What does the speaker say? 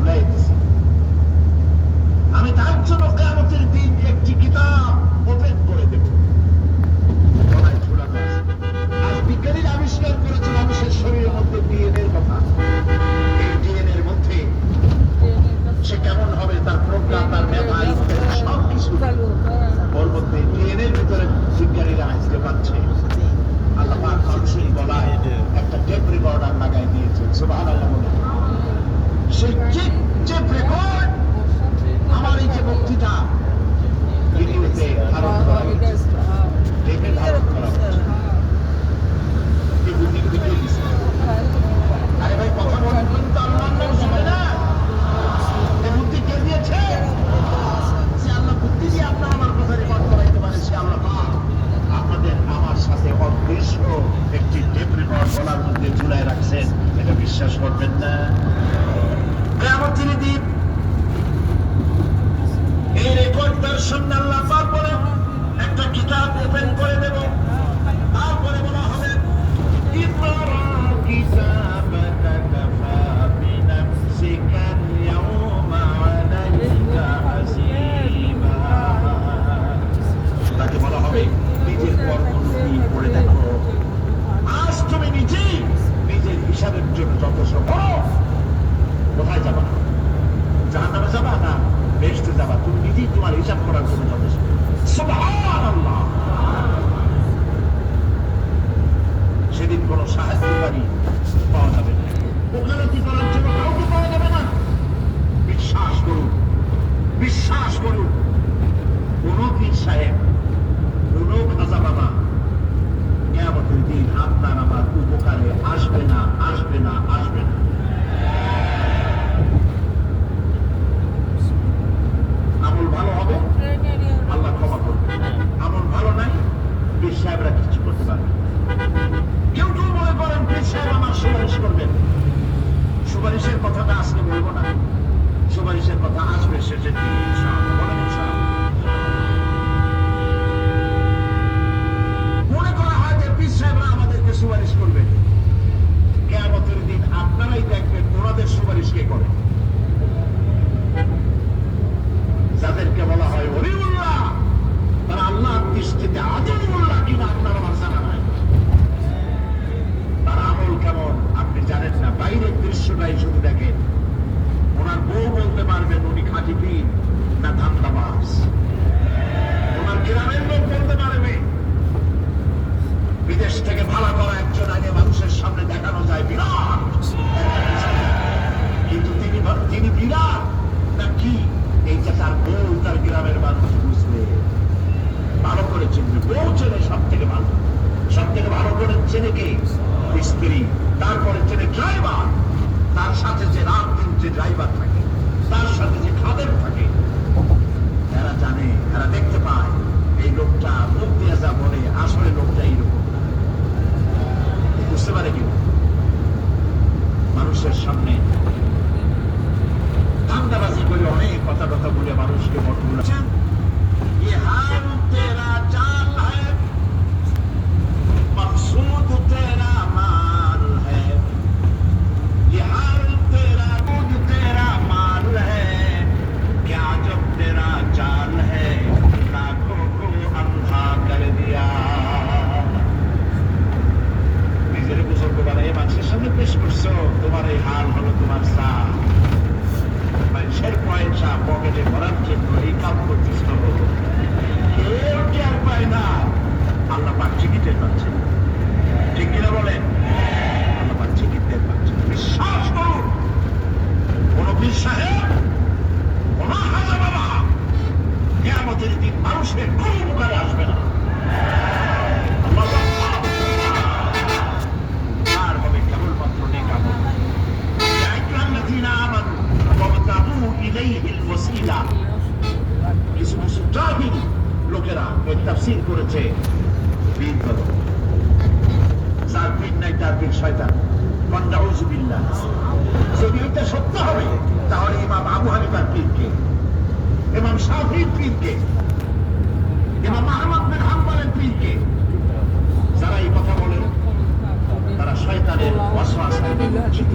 ঝুলাই দিছি। আমি তার জন্য কিয়ামতের দিন একটি কিতাব ওপেন করে দেব, গলায় ঝুলানো আছে। আজ বিজ্ঞানীরা আবিষ্কার করেছে মানুষের শরীরের মধ্যে ডিএনএ এর কথা। এই ডিএনএ এর মধ্যে সে কেমন হবে, তার প্রজ্ঞা, তার মেধা ইত্যাদি সবকিছু ওর মধ্যে ডিএনএ এর ভিতরে বিজ্ঞানীরা আজকে পাচ্ছে। আল্লাহ পাক মানুষের গলায় একটা টেপ রেকর্ডার লাগাই দিয়েছে। সুবহানাল্লাহ বলে সেই টেপ রেকর্ড আমার এই যে বক্তৃতা ভিডিওতে ধারণ করা হচ্ছে, টেপে ধারণ করা হচ্ছে। এই বুদ্ধি ভিডিও দিচ্ছে। আরে ভাই কথা বলেন কিন্তু আল্লাহর নাম শুনে না। এই বুদ্ধি কে দিয়েছে? সে আল্লাহ বুদ্ধি দিয়ে আপনার আমার কথা রেকর্ড করাইতে পারে। সে আল্লাহ পাক আপনাদের আমার সাথে অদৃশ্য একটি টেপ রেকর্ড গলার মধ্যে ঝুলাই রাখছেন। এটা বিশ্বাস করবেন না? কিয়ামতের দিন এই রেকর্ড দর্শন আল্লাহ পাক বলে একটা কিতাব ওপেন করে দেব। তারপরে বলা হবে ইকরা কিতাবাকা কাফা বিনাফসিকা আল-ইয়াওমা আলাইকা হাসিবা। তাকে বলা হবে নিজের কর্মটি পড়ে দেখো। আজ তুমি নিজেই নিজের হিসাবের জন্য যথেষ্ট বড়। কোথায় যাবা? জাহান্নামে যাবা না বেহেশতে যাবা? তুমি নিজেই তোমার হিসাব করার জন্য যথেষ্ট। সুবহানাল্লাহ। সেদিন কোন সাহায্যকারী পাওয়া যাবে না, ওকালতি করার জন্য কাউকে পাওয়া যাবে না। বিশ্বাস করুন, বিশ্বাস করুন, কোন পীর সাহেব, কোন খাজা বাবা কিয়ামতের দিন আপনার আমার উপকারে আসবে না, আসবে না, আসবে না। আমল ভালো হবে, আল্লাহ ক্ষমা করবে। আমল ভালো নাই, পীর সাহেবরা কিছু করতে পারবে। কেউ কেউ মনে করেন পীর সাহেব আমার সুপারিশ করবেন। সুপারিশের কথাটা আজকে বলবো না, সুপারিশের কথা আসবে শেষের দিকে ইনশাআল্লাহ। বলেন ইনশাআল্লাহ। মনে করা হয় যে পীর সাহেবরা আমাদেরকে সুপারিশ করবে। কিয়ামতের দিন আপনারাই দেখবেন ওনাদের সুপারিশ কে করে। যাদেরকে বলা হয় ওলিউল্লাহ, তারা আল্লাহর দৃষ্টিতে আদিমুল্লাহ কিনা আপনার আমার জানা নাই। তার আমল কেমন আপনি জানেন না, বাইরের দৃশ্যটাই শুধু দেখেন। ওনার বউ বলতে পারবেন উনি খাঁটি পীর না ধান্দাবাজ। ওনার গ্রামের লোক বলতে পারবে। বিদেশ থেকে ভাড়া করা একজন আগে মানুষের সামনে দেখানো যায় বিরাট, কিন্তু তিনি বিরাট না কি এইটা তার বউ তার গ্রামের মানুষ বুঝবে, ভালো করে চিনবে। বউ চেনে সব থেকে ভালো, সব থেকে ভালো করে চেনে কে? স্ত্রী। তারপরে চেনে ড্রাইভার, তার সাথে যে রাত দিন যে ড্রাইভার থাকে, তার সাথে যে খাদেম থাকে। এরা জানে, এরা দেখতে পায় এই লোকটা মুখ দিয়ে যা বলে আসলে লোকটা এইরকম। বুঝতে পারে কি মানুষের সামনে ধান্দাবাজি করে অনেক কথা বলে মানুষকে মঠগুলো। ये हाल तेरा चाल है, मकसूद तेरा माल है। ये हाल तेरा दूध तेरा माल है, क्या जब तेरा चाल है लाखों को अंधा कर दिया। নিজের বুঝতে পারে এই মানুষের সামনে পেশ করছো, তোমার এই হাল হলো তোমার চা। মানুষের পয়সা পকেটে ভরার জন্য এই কাজ করতেছ, কেউ টের পায় না। আল্লাহ পাক ঠিকই টের পাচ্ছেন, ঠিক কিনা বলেন? আল্লাহ পাক ঠিকই টের পাচ্ছেন। বিশ্বাস করুন, কোন পীর সাহেব, কোন খাজা বাবা কিয়ামতের দিন মানুষের কোন উপকারে আসবে না। আর হবে কেবলমাত্র নেক আমল। কিছু কিছু জাহিল লোকেরা এর তাফসীর করেছে পীর বলে, যার পীর নাই তার পীর শয়তান। নাউযুবিল্লাহ। যদি এটা সত্য হবে তাহলে ইমাম আবু হানিফার পীরকে, ইমাম শাফিঈর পীরকে, ইমাম আহমদ বিন হাম্বলের পীরকে, যারা এই কথা বলে তারা শয়তানের ওয়াসওয়াসায় নিমজ্জিত।